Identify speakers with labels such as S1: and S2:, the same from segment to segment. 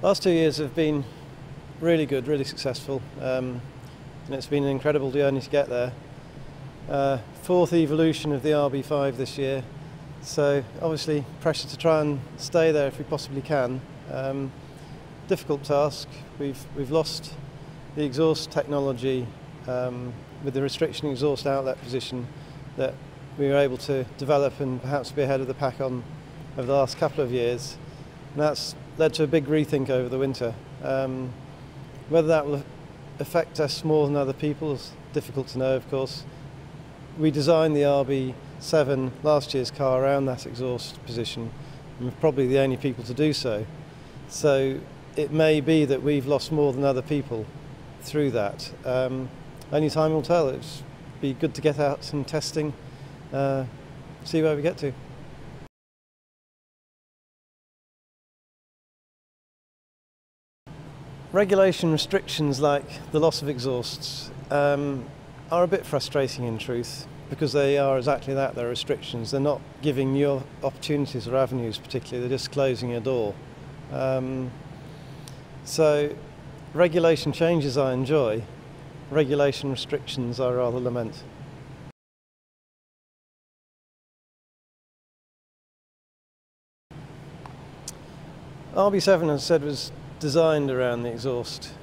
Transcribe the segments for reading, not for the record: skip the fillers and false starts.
S1: Last 2 years have been really good, really successful, and it's been an incredible journey to get there. Fourth evolution of the RB5 this year, so obviously pressure to try and stay there if we possibly can. Difficult task. We've lost the exhaust technology with the restriction exhaust outlet position that we were able to develop and perhaps be ahead of the pack on over the last couple of years. And that's led to a big rethink over the winter. Whether that will affect us more than other people is difficult to know, of course. We designed the RB7, last year's car, around that exhaust position, and we're probably the only people to do so. So it may be that we've lost more than other people through that. Only time will tell. It'd be good to get out some testing, see where we get to. Regulation restrictions like the loss of exhausts are a bit frustrating in truth, because they are exactly that, they're restrictions. They're not giving new opportunities or avenues particularly, they're just closing a door. So regulation changes I enjoy, regulation restrictions I rather lament. RB7, as I said, was designed around the exhaust.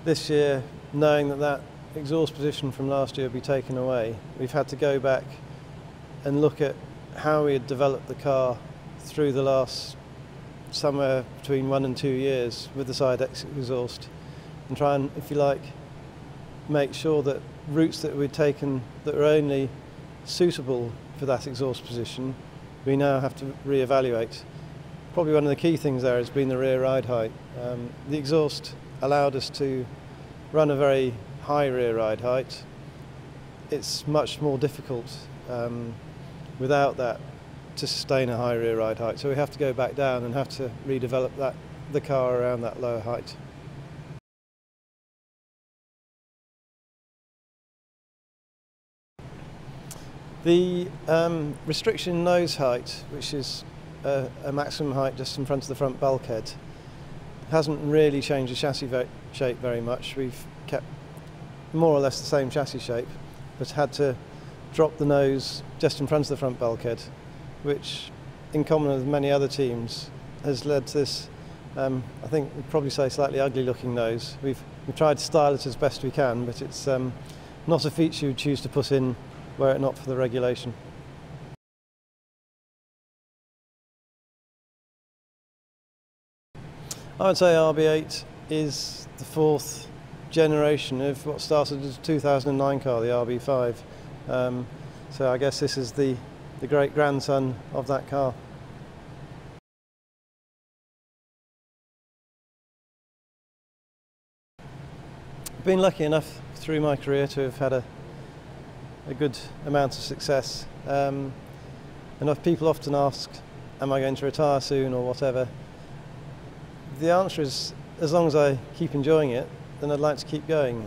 S1: This year, knowing that exhaust position from last year would be taken away, we've had to go back and look at how we had developed the car through the last somewhere between 1 and 2 years with the side exhaust, and try and, if you like, make sure that routes that we'd taken that were only suitable for that exhaust position, we now have to re-evaluate. Probably one of the key things there has been the rear ride height. The exhaust allowed us to run a very high rear ride height. It's much more difficult without that to sustain a high rear ride height, so we have to go back down and have to redevelop the car around that lower height. The restriction nose height, which is a maximum height just in front of the front bulkhead, hasn't really changed the chassis shape very much. We've kept more or less the same chassis shape, but had to drop the nose just in front of the front bulkhead, which, in common with many other teams, has led to this, I think we'd probably say, slightly ugly looking nose. We've tried to style it as best we can, but it's not a feature you'd choose to put in were it not for the regulation. I would say RB8 is the fourth generation of what started as a 2009 car, the RB5. So I guess this is the great grandson of that car. I've been lucky enough through my career to have had a good amount of success. Enough people often ask, am I going to retire soon or whatever? The answer is, as long as I keep enjoying it, then I'd like to keep going.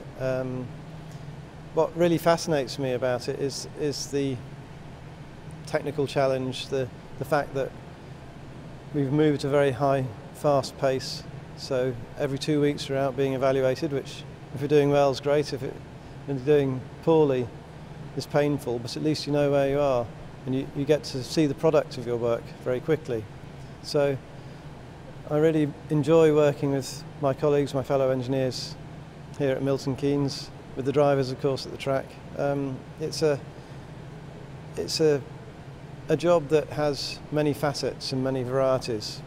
S1: What really fascinates me about it is the technical challenge, the fact that we've moved at a very high, fast pace. So every 2 weeks we're out being evaluated, which if you're doing well is great, if you're doing poorly is painful, but at least you know where you are and you get to see the product of your work very quickly. So I really enjoy working with my colleagues, my fellow engineers here at Milton Keynes, with the drivers, of course, at the track. It's a job that has many facets and many varieties,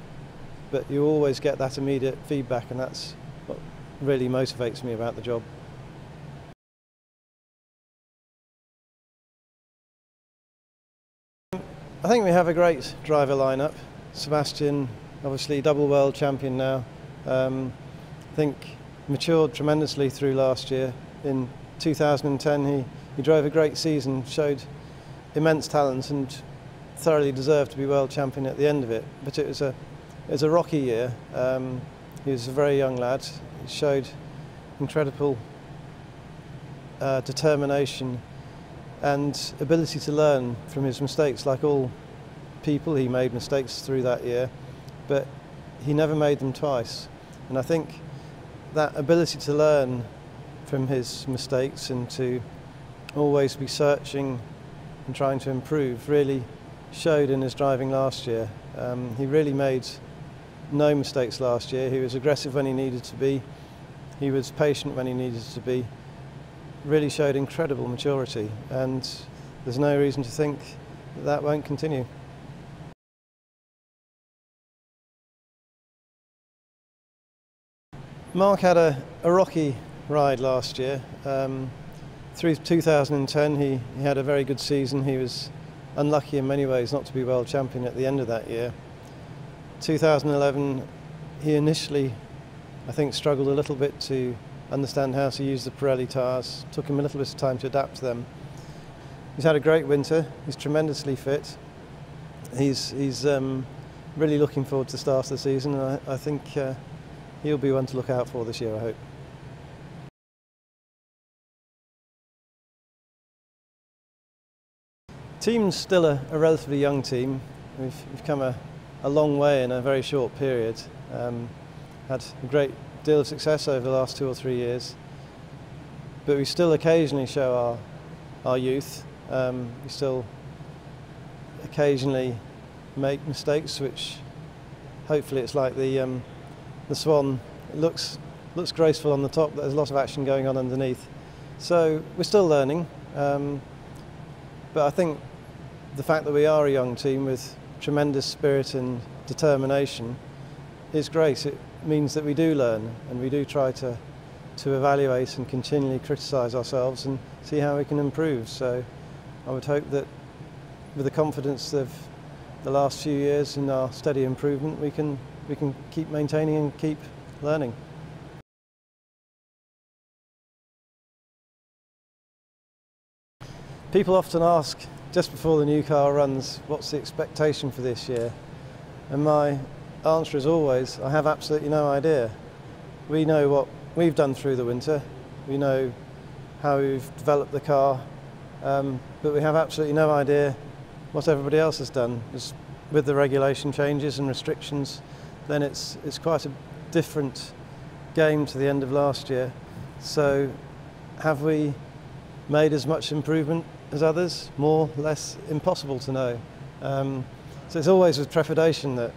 S1: but you always get that immediate feedback, and that's what really motivates me about the job. I think we have a great driver lineup. Sebastian, obviously double world champion now. I think matured tremendously through last year. In 2010 he drove a great season, showed immense talent and thoroughly deserved to be world champion at the end of it. But it was a rocky year. He was a very young lad. He showed incredible determination and ability to learn from his mistakes. Like all people, he made mistakes through that year, but he never made them twice. And I think that ability to learn from his mistakes and to always be searching and trying to improve really showed in his driving last year. He really made no mistakes last year. He was aggressive when he needed to be. He was patient when he needed to be. Really showed incredible maturity, and there's no reason to think that that won't continue. Mark had a rocky ride last year. Through 2010 he had a very good season. He was unlucky in many ways not to be world champion at the end of that year. 2011 he initially, I think, struggled a little bit to understand how to use the Pirelli tyres. Took him a little bit of time to adapt to them. He's had a great winter. He's tremendously fit. He's really looking forward to the start of the season, and I think he'll be one to look out for this year, I hope. Team's still a relatively young team. We've come a long way in a very short period. Had a great deal of success over the last 2 or 3 years, but we still occasionally show our youth. We still occasionally make mistakes, which hopefully it's like the Swan. It looks graceful on the top, but there's a lot of action going on underneath. So we're still learning, but I think the fact that we are a young team with tremendous spirit and determination is great. It means that we do learn, and we do try to evaluate and continually criticise ourselves and see how we can improve. So I would hope that with the confidence of the last few years in our steady improvement, we can keep maintaining and keep learning. People often ask just before the new car runs, what's the expectation for this year? And my answer is always, I have absolutely no idea. We know what we've done through the winter. We know how we've developed the car, but we have absolutely no idea what everybody else has done. Just with the regulation changes and restrictions, then it's quite a different game to the end of last year. So have we made as much improvement as others? More, less? Impossible to know. So it's always with trepidation that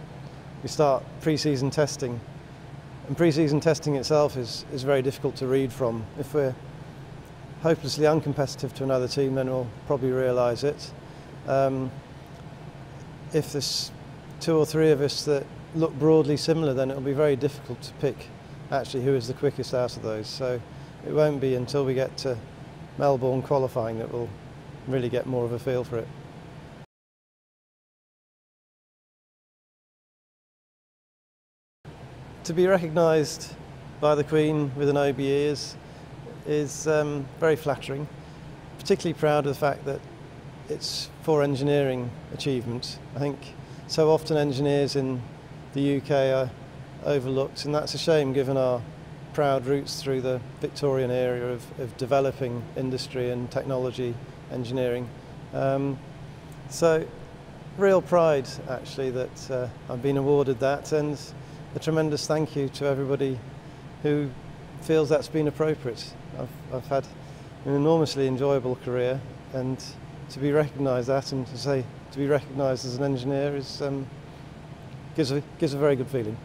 S1: we start pre-season testing. And pre-season testing itself is very difficult to read from. If we're hopelessly uncompetitive to another team, then we'll probably realise it. If there's 2 or 3 of us that look broadly similar, then it'll be very difficult to pick actually who is the quickest out of those. So it won't be until we get to Melbourne qualifying that we'll really get more of a feel for it. To be recognised by the Queen with an OBE is very flattering. Particularly proud of the fact that it's for engineering achievement. I think so often engineers in the UK are overlooked, and that's a shame given our proud roots through the Victorian era of developing industry and technology engineering. So real pride actually that I've been awarded that, and a tremendous thank you to everybody who feels that's been appropriate. I've had an enormously enjoyable career, and to be recognised that, and to be recognised as an engineer gives a very good feeling.